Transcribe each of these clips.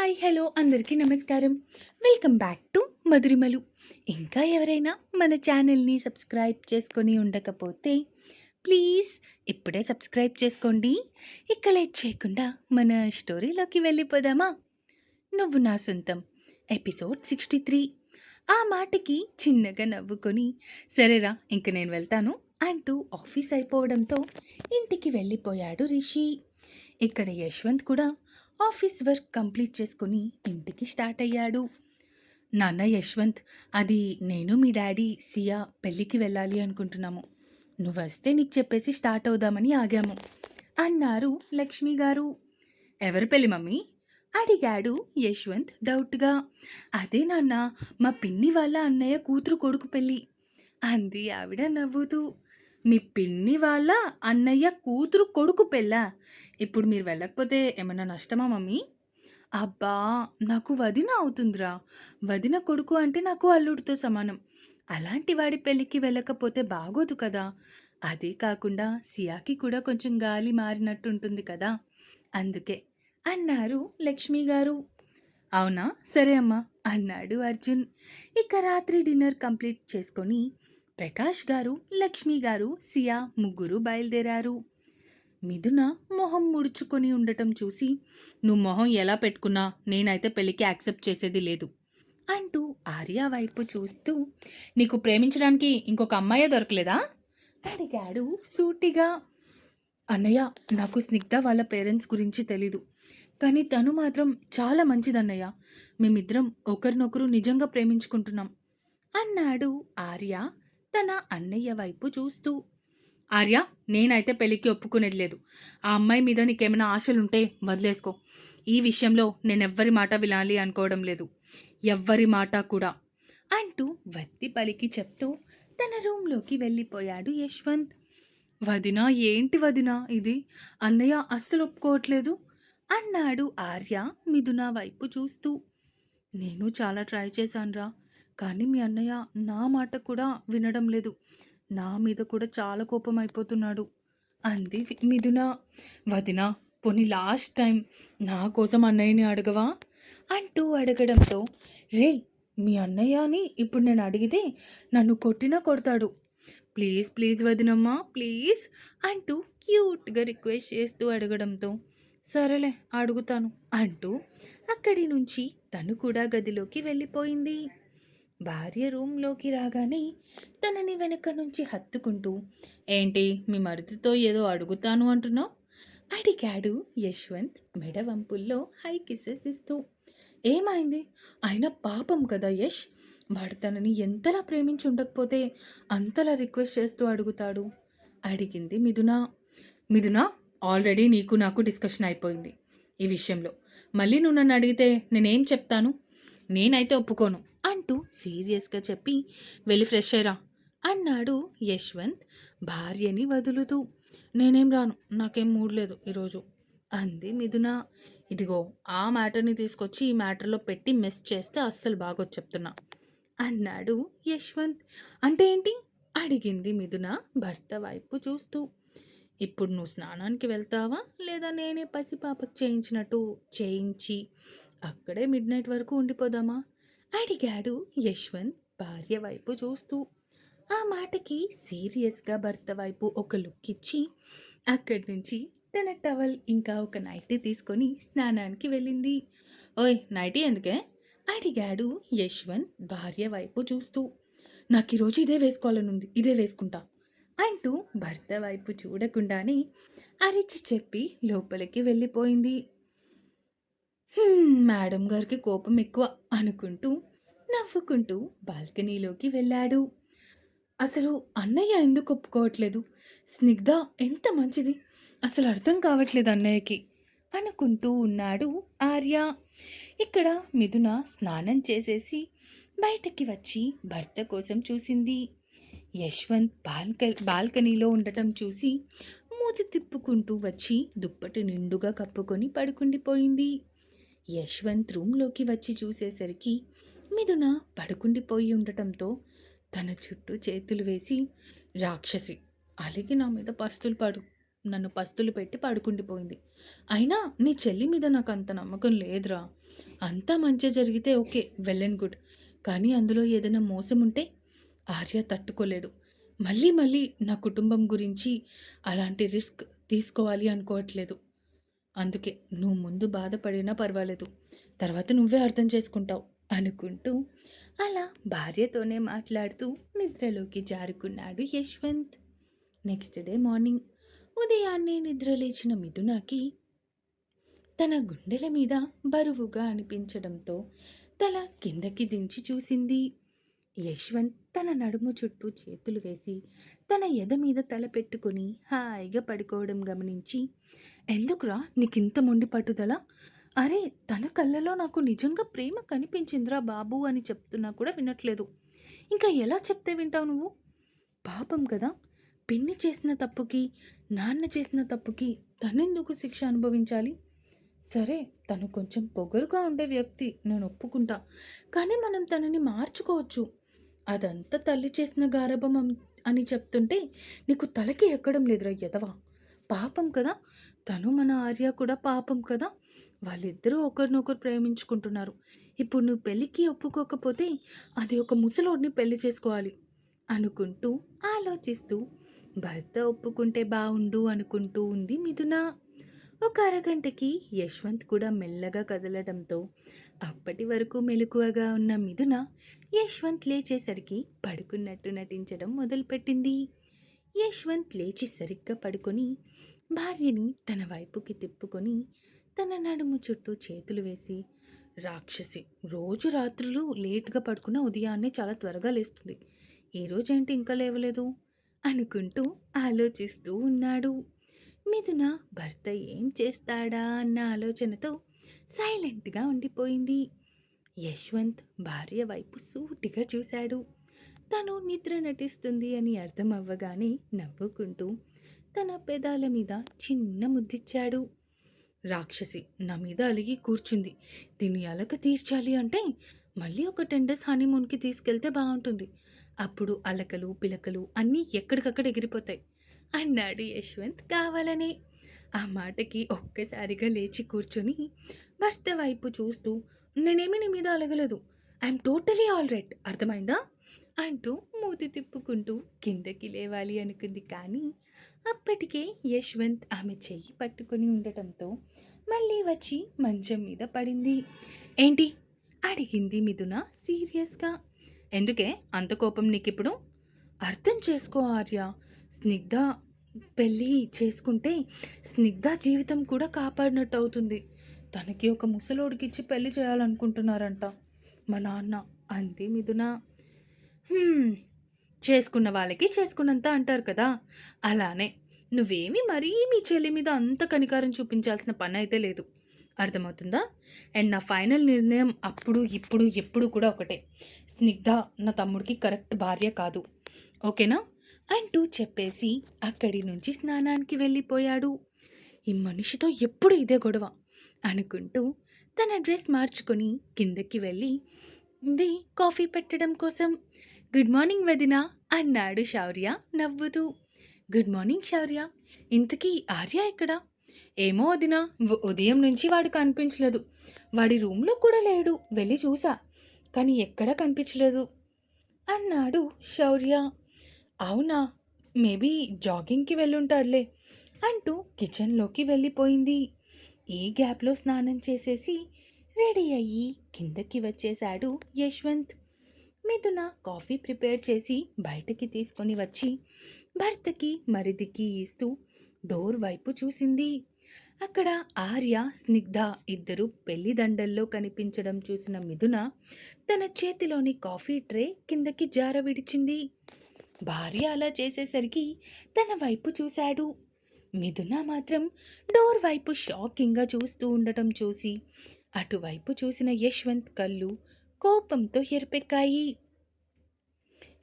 Hi hello అందరికీ నమస్కారం. Welcome back to Madhurimalu. ఇంకా ఎవరైనా మన ఛానల్ని సబ్స్క్రైబ్ చేసుకొని ఉండకపోతే ప్లీజ్ ఇప్పుడే సబ్స్క్రైబ్ చేసుకోండి. ఇక లేట్ చేయకుండా మన స్టోరీలోకి వెళ్ళిపోదామా? నువ్వు నా సొంతం ఎపిసోడ్ 63. ఆ మాటకి చిన్నగా నవ్వుకొని సరేరా ఇంక నేను వెళ్తాను అంటూ ఆఫీస్ అయిపోవడంతో ఇంటికి వెళ్ళిపోయాడు రిషి. ఇక్కడ యశ్వంత్ కూడా ఆఫీస్ వర్క్ కంప్లీట్ చేసుకుని ఇంటికి స్టార్ట్ అయ్యాడు. నాన్న యశ్వంత్, అది నేను మీ డాడీ సియా పెళ్ళికి వెళ్ళాలి అనుకుంటున్నాము. నువ్వు వస్తే నీకు చెప్పేసి స్టార్ట్ అవుదామని ఆగాము అన్నారు లక్ష్మి గారు. ఎవరు పెళ్ళి మమ్మీ? అడిగాడు యశ్వంత్ డౌట్గా. అదే నాన్న, మా పిన్ని వాళ్ళ అన్నయ్య కూతురు కొడుకు పెళ్ళి అంది ఆవిడ నవ్వుతూ. మీ పిన్ని వాళ్ళ అన్నయ్య కూతురు కొడుకు పెళ్ళా? ఇప్పుడు మీరు వెళ్ళకపోతే ఏమన్నా నష్టమా మమ్మీ? అబ్బా, నాకు వదిన అవుతుందిరా. వదిన కొడుకు అంటే నాకు అల్లుడితో సమానం. అలాంటి వాడి పెళ్ళికి వెళ్ళకపోతే బాగోదు కదా. అదే కాకుండా సియాకి కూడా కొంచెం గాలి మారినట్టుంటుంది కదా, అందుకే అన్నారు లక్ష్మి గారు. అవునా, సరే అమ్మా అన్నాడు అర్జున్. ఇక రాత్రి డిన్నర్ కంప్లీట్ చేసుకొని ప్రకాష్ గారు, లక్ష్మి గారు, సియా ముగ్గురు బయలుదేరారు. మిథున మొహం ముడుచుకొని ఉండటం చూసి, నువ్వు మొహం ఎలా పెట్టుకున్నా నేనైతే పెళ్ళికి యాక్సెప్ట్ చేసేది లేదు అంటూ ఆర్య వైపు చూస్తూ, నీకు ప్రేమించడానికి ఇంకొక అమ్మాయే దొరకలేదా అడిగాడు సూటిగా. అన్నయ్య, నాకు స్నిగ్ధ వాళ్ళ పేరెంట్స్ గురించి తెలీదు, కానీ తను మాత్రం చాలా మంచిదన్నయ్య. మేమిద్దరం ఒకరినొకరు నిజంగా ప్రేమించుకుంటున్నాం అన్నాడు ఆర్య తన అన్నయ్య వైపు చూస్తూ. ఆర్య, నేనైతే పెళ్ళికి ఒప్పుకునేది లేదు. ఆ అమ్మాయి మీద నీకేమైనా ఆశలుంటే వదిలేసుకో. ఈ విషయంలో నేనెవ్వరి మాట వినాలి అనుకోవడం లేదు, ఎవ్వరి మాట కూడా అంటూ వత్తి పలికి చెప్తూ తన రూంలోకి వెళ్ళిపోయాడు యశ్వంత్. వదినా, ఏంటి వదినా ఇది? అన్నయ్య అస్సలు ఒప్పుకోవట్లేదు అన్నాడు ఆర్య మిథున వైపు చూస్తూ. నేను చాలా ట్రై చేశానురా, కానీ మీ అన్నయ్య నా మాట కూడా వినడం లేదు. నా మీద కూడా చాలా కోపం అయిపోతున్నాడు అంది మిథున. వదిన, పోనీ లాస్ట్ టైం నా కోసం అన్నయ్యని అడగవా అంటూ అడగడంతో, రే, మీ అన్నయ్యని ఇప్పుడు నేను అడిగితే నన్ను కొట్టినా కొడతాడు. ప్లీజ్ ప్లీజ్ వదినమ్మా ప్లీజ్ అంటూ క్యూట్గా రిక్వెస్ట్ చేస్తూ అడగడంతో, సరేలే అడుగుతాను అంటూ అక్కడి నుంచి తను కూడా గదిలోకి వెళ్ళిపోయింది. భార్య రూమ్లోకి రాగానే తనని వెనక నుంచి హత్తుకుంటూ, ఏంటి మీ మరిదితో ఏదో అడుగుతాను అంటున్నావు అడిగాడు యశ్వంత్ మెడ వంపుల్లో హై కిసెస్ ఇస్తూ. ఏమైంది? అయినా పాపం కదా యష్, వాడు తనని ఎంతలా ప్రేమించి ఉండకపోతే అంతలా రిక్వెస్ట్ చేస్తూ అడుగుతాడు అడిగింది మిథున. మిథున, ఆల్రెడీ నీకు నాకు డిస్కషన్ అయిపోయింది ఈ విషయంలో. మళ్ళీ నువ్వు నన్ను అడిగితే నేనేం చెప్తాను? నేనైతే ఒప్పుకోను అంటూ సీరియస్గా చెప్పి, వెళ్ళి ఫ్రెష్ అయ్యరా అన్నాడు యశ్వంత్ భార్యని వదులుతూ. నేనేం రాను, నాకేం మూడ్ లేదు ఈరోజు అంది మిథున. ఇదిగో, ఆ మ్యాటర్ని తీసుకొచ్చి ఈ మ్యాటర్లో పెట్టి మెస్ చేస్తే అస్సలు బాగోదు చెప్తున్నా అన్నాడు యశ్వంత్. అంటే ఏంటి అడిగింది మిథున భర్త వైపు చూస్తూ. ఇప్పుడు నువ్వు స్నానానికి వెళ్తావా, లేదా నేనే పసిపాపకు చేయించినట్టు చేయించి అక్కడే మిడ్ నైట్ వరకు ఉండిపోదామా అడిగాడు యశ్వంత్ భార్య వైపు చూస్తూ. ఆ మాటకి సీరియస్గా భర్త వైపు ఒక లుక్ ఇచ్చి అక్కడి నుంచి తన టవల్ ఇంకా ఒక నైటీ తీసుకొని స్నానానికి వెళ్ళింది. ఓయ్, నైటీ ఎందుకే అడిగాడు యశ్వంత్ భార్య వైపు చూస్తూ. నాకు ఈరోజు ఇదే వేసుకోవాలనుంది, ఇదే వేసుకుంటా అంటూ భర్త వైపు చూడకుండానే అరిచి చెప్పి లోపలికి వెళ్ళిపోయింది. మేడం గారికి కోపం ఎక్కువ అనుకుంటూ నవ్వుకుంటూ బాల్కనీలోకి వెళ్ళాడు. అసలు అన్నయ్య ఎందుకు ఒప్పుకోవట్లేదు? స్నిగ్ధ ఎంత మంచిది, అసలు అర్థం కావట్లేదు అన్నయ్యకి అనుకుంటూ ఉన్నాడు ఆర్య. ఇక్కడ మిథున స్నానం చేసేసి బయటకి వచ్చి భర్త కోసం చూసింది. యశ్వంత్ బాల్కనీలో ఉండటం చూసి మూతి తిప్పుకుంటూ వచ్చి దుప్పటి నిండుగా కప్పుకొని పడుకుండిపోయింది. యశ్వంత్ రూమ్లోకి వచ్చి చూసేసరికి మిథున పడుకుండిపోయి ఉండటంతో తన చుట్టూ చేతులు వేసి, రాక్షసి, అలిగి నా మీద నన్ను పస్తులు పెట్టి పడుకుండిపోయింది. అయినా నీ చెల్లి మీద నాకు అంత నమ్మకం లేదురా, అంతా మంచే జరిగితే ఓకే. Well and good. కానీ అందులో ఏదైనా మోసం ఉంటే ఆర్య తట్టుకోలేడు. మళ్ళీ మళ్ళీ నా కుటుంబం గురించి అలాంటి రిస్క్ తీసుకోవాలి అనుకోవట్లేదు. అందుకే నువ్వు ముందు బాధపడినా పర్వాలేదు. తర్వాత నువ్వే అర్థం చేసుకుంటావు అనుకుంటూ అలా భార్యతోనే మాట్లాడుతూ నిద్రలోకి జారుకున్నాడు యశ్వంత్. నెక్స్ట్ డే మార్నింగ్ ఉదయాన్నే నిద్ర లేచిన మిథునాకి తన గుండెల మీద బరువుగా అనిపించడంతో తల కిందకి దించి చూసింది. యశ్వంత్ తన నడుము చుట్టూ చేతులు వేసి తన ఎద మీద తల పెట్టుకుని హాయిగా పడుకోవడం గమనించి, ఎందుకురా నీకింత మొండి పట్టుదల? అరే, తన కళ్ళలో నాకు నిజంగా ప్రేమ కనిపించిందిరా బాబు అని చెప్తున్నా కూడా వినట్లేదు. ఇంకా ఎలా చెప్తే వింటావు నువ్వు? పాపం కదా, పిన్ని చేసిన తప్పుకి, నాన్న చేసిన తప్పుకి తనెందుకు శిక్ష అనుభవించాలి? సరే, తను కొంచెం పొగరుగా ఉండే వ్యక్తి, నేను ఒప్పుకుంటా. కానీ మనం తనని మార్చుకోవచ్చు. అదంతా తల్లి చేసిన గారాబం అని చెప్తుంటే నీకు తలకి ఎక్కడం లేదురా ఎదవా. పాపం కదా, తను మన ఆర్య కూడా పాపం కదా. వాళ్ళిద్దరూ ఒకరినొకరు ప్రేమించుకుంటున్నారు. ఇప్పుడు నువ్వు పెళ్ళికి ఒప్పుకోకపోతే అది ఒక ముసలోడిని పెళ్లి చేసుకోవాలి అనుకుంటూ ఆలోచిస్తూ భర్త ఒప్పుకుంటే బావుండు అనుకుంటూ ఉంది మిథున. ఒక అరగంటకి యశ్వంత్ కూడా మెల్లగా కదలడంతో అప్పటి వరకు మెలకువగా ఉన్న మిథున యశ్వంత్ లేచేసరికి పడుకున్నట్టు నటించడం మొదలుపెట్టింది. యశ్వంత్ లేచి సరిగ్గా పడుకొని భార్యని తన వైపుకి తిప్పుకొని తన నడుము చుట్టూ చేతులు వేసి, రాక్షసి, రోజు రాత్రులు లేట్గా పడుకున్న ఉదయాన్నే చాలా త్వరగా లేస్తుంది, ఈరోజేంటి ఇంకా లేవలేదు అనుకుంటూ ఆలోచిస్తూ ఉన్నాడు. మిథున భర్త ఏం చేస్తాడా అన్న ఆలోచనతో సైలెంట్గా ఉండిపోయింది. యశ్వంత్ భార్య వైపు సూటిగా చూశాడు. తను నిద్ర నటిస్తుంది అని అర్థం అవ్వగానే నవ్వుకుంటూ తన పెదాల మీద చిన్న ముద్దిచ్చాడు. రాక్షసి నా మీద అలిగి కూర్చుంది, దీన్ని అలక తీర్చాలి అంటే మళ్ళీ ఒక 10 డేస్ హనీమూన్కి తీసుకెళ్తే బాగుంటుంది. అప్పుడు అలకలు పిలకలు అన్నీ ఎక్కడికక్కడ ఎగిరిపోతాయి అన్నాడు యశ్వంత్ కావాలనే. ఆ మాటకి ఒక్కసారిగా లేచి కూర్చొని భర్త వైపు చూస్తూ, నేనేమి నీ మీద అలగలేదు, ఐఎమ్ టోటలీ ఆల్ రైట్, అర్థమైందా అంటూ మూతి తిప్పుకుంటూ కిందకి లేవాలి అనుకుంది. కానీ అప్పటికే యశ్వంత్ ఆమె చెయ్యి పట్టుకొని ఉండటంతో మళ్ళీ వచ్చి మంచం మీద పడింది. ఏంటి అడిగింది మిథున సీరియస్గా. ఎందుకే అంత కోపం నీకిప్పుడు? అర్థం చేసుకో ఆర్య, స్నిగ్ధ పెళ్ళి చేసుకుంటే స్నిగ్ధ జీవితం కూడా కాపాడినట్టు అవుతుంది. తనకి ఒక ముసలోడికిచ్చి పెళ్లి చేయాలనుకుంటున్నారంట మా నాన్న అంది మిథున. చేసుకున్న వాళ్ళకి చేసుకున్నంత అంటారు కదా, అలానే నువ్వేమి మరీ మీ చెల్లి మీద అంత కనికారం చూపించాల్సిన పని అయితే లేదు, అర్థమవుతుందా? అండ్ నా ఫైనల్ నిర్ణయం అప్పుడు ఇప్పుడు ఎప్పుడు కూడా ఒకటే, స్నిగ్ధ నా తమ్ముడికి కరెక్ట్ భార్య కాదు, ఓకేనా అంటూ చెప్పేసి అక్కడి నుంచి స్నానానికి వెళ్ళిపోయాడు. ఈ మనిషితో ఎప్పుడు ఇదే గొడవ అనుకుంటూ తన డ్రెస్ మార్చుకొని కిందకి వెళ్ళి కాఫీ పెట్టడం కోసం. గుడ్ మార్నింగ్ వదినా అన్నాడు శౌర్య నవ్వుతూ. గుడ్ మార్నింగ్ శౌర్య, ఇంతకీ ఆర్య ఎక్కడా? ఏమో వదినా, ఉదయం నుంచి వాడు కనిపించలేదు, వాడి రూమ్లో కూడా లేడు, వెళ్ళి చూసా కానీ ఎక్కడా కనిపించలేదు అన్నాడు శౌర్య. అవునా, మేబీ జాగింగ్కి వెళ్ళుంటాడులే అంటూ కిచెన్లోకి వెళ్ళిపోయింది. ఈ గ్యాప్లో స్నానం చేసేసి రెడీ అయ్యి కిందకి వచ్చేశాడు యశ్వంత్. మిథున కాఫీ ప్రిపేర్ చేసి బయటకి తీసుకొని వచ్చి భర్తకి మరిదికి ఇస్తూ డోర్ వైపు చూసింది. అక్కడ ఆర్య స్నిగ్ధ ఇద్దరు పెళ్లి దండల్లో కనిపించడం చూసిన మిథున తన చేతిలోని కాఫీ ట్రే కిందకి జార విడిచింది. భార్య అలా చేసేసరికి తన వైపు చూశాడు. మిథున మాత్రం డోర్ వైపు షాకింగ్గా చూస్తూ ఉండటం చూసి అటువైపు చూసిన యశ్వంత్ కళ్ళు కోపంతో ఎరుపెక్కాయి.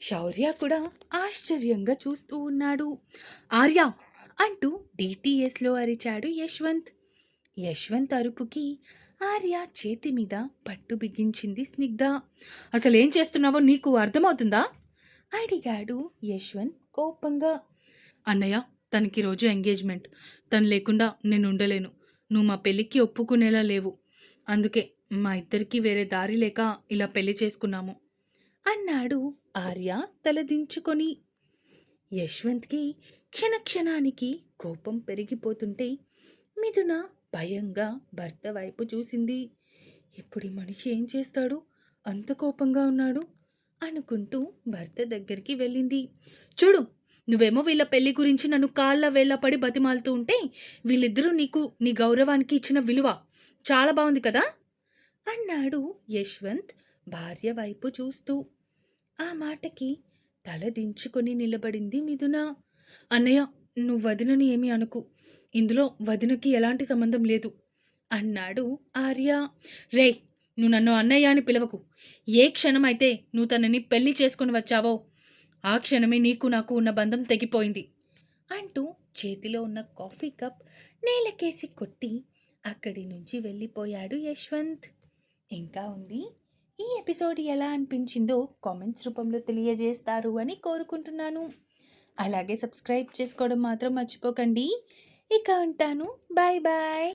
శౌర్య కూడా ఆశ్చర్యంగా చూస్తూ ఉన్నాడు. ఆర్య అంటూ డిటిఎస్లో అరిచాడు యశ్వంత్. యశ్వంత్ అరుపుకి ఆర్య చేతి మీద పట్టు బిగించింది స్నిగ్ధ. అసలేం చేస్తున్నావో నీకు అర్థమవుతుందా అడిగాడు యశ్వంత్ కోపంగా. అన్నయ్య, తనకి రోజు ఎంగేజ్మెంట్, తను లేకుండా నేను ఉండలేను, నువ్వు మా పెళ్ళికి ఒప్పుకునేలా లేవు, అందుకే మా ఇద్దరికీ వేరే దారి లేక ఇలా పెళ్లి చేసుకున్నాము అన్నాడు ఆర్య తలదించుకొని. యశ్వంత్కి క్షణక్షణానికి కోపం పెరిగిపోతుంటే మిథున భయంగా భర్త వైపు చూసింది. ఇప్పుడు ఈ మనిషి ఏం చేస్తాడు, అంత కోపంగా ఉన్నాడు అనుకుంటూ భర్త దగ్గరికి వెళ్ళింది. చూడు, నువ్వేమో వీళ్ళ పెళ్లి గురించి నన్ను కాళ్ళ వేళ్ళ పడి బతిమాలుతూ ఉంటే వీళ్ళిద్దరూ నీకు నీ గౌరవానికి ఇచ్చిన విలువ చాలా బాగుంది కదా అన్నాడు యశ్వంత్ భార్య వైపు చూస్తూ. ఆ మాటకి తల దించుకొని నిలబడింది మిథున. అన్నయ్య, నువ్వు వదినని ఏమీ అనుకు, ఇందులో వదినకి ఎలాంటి సంబంధం లేదు అన్నాడు ఆర్య. రే, నువ్వు నన్ను అన్నయ్య అని పిలవకు. ఏ క్షణమైతే నువ్వు తనని పెళ్లి చేసుకొని వచ్చావో ఆ క్షణమే నీకు నాకు ఉన్న బంధం తెగిపోయింది అంటూ చేతిలో ఉన్న కాఫీ కప్ నేలకేసి కొట్టి అక్కడి నుంచి వెళ్ళిపోయాడు యశ్వంత్. ఇంకా ఉంది. ఈ ఎపిసోడ్ ఎలా అనిపించిందో కామెంట్స్ రూపంలో తెలియజేస్తారు అని కోరుకుంటున్నాను. అలాగే సబ్స్క్రైబ్ చేసుకోవడం మాత్రం మర్చిపోకండి. ఇక ఉంటాను. Bye bye.